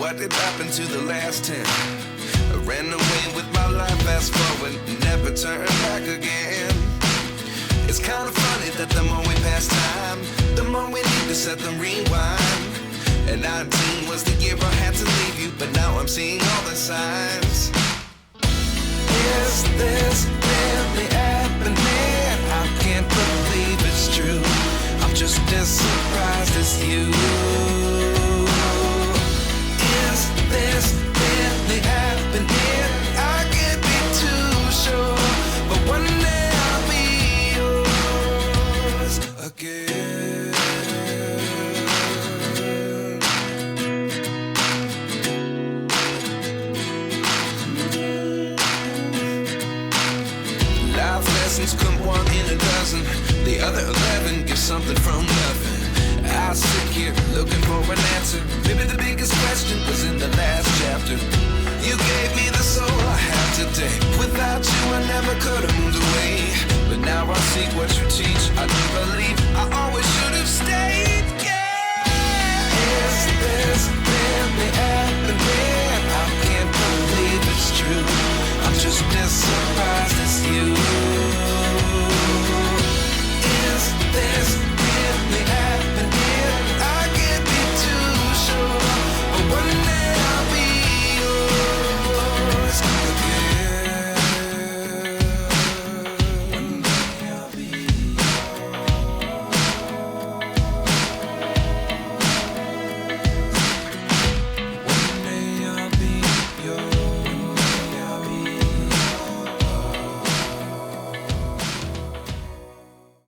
What did happen to the last 10? I ran away with my life, fast forward, never turn back again. It's kind of funny that the more we pass time, the more we need to set them rewind. And 19 was the year I had to leave you, but now I'm seeing all the signs. Is this really happening? I can't believe it's true. I'm just as surprised as you. Is this really happening? I can't be too sure, but one day I'll be yours again. Life lessons come one in a dozen. The other 11 give something from nothing. I sit here looking for an answer. Maybe the biggest question was in the last chapter. You gave me the soul I have today. Without you I never could have moved away. But now I see what you teach. I do believe I always should have stayed. Yeah. Is this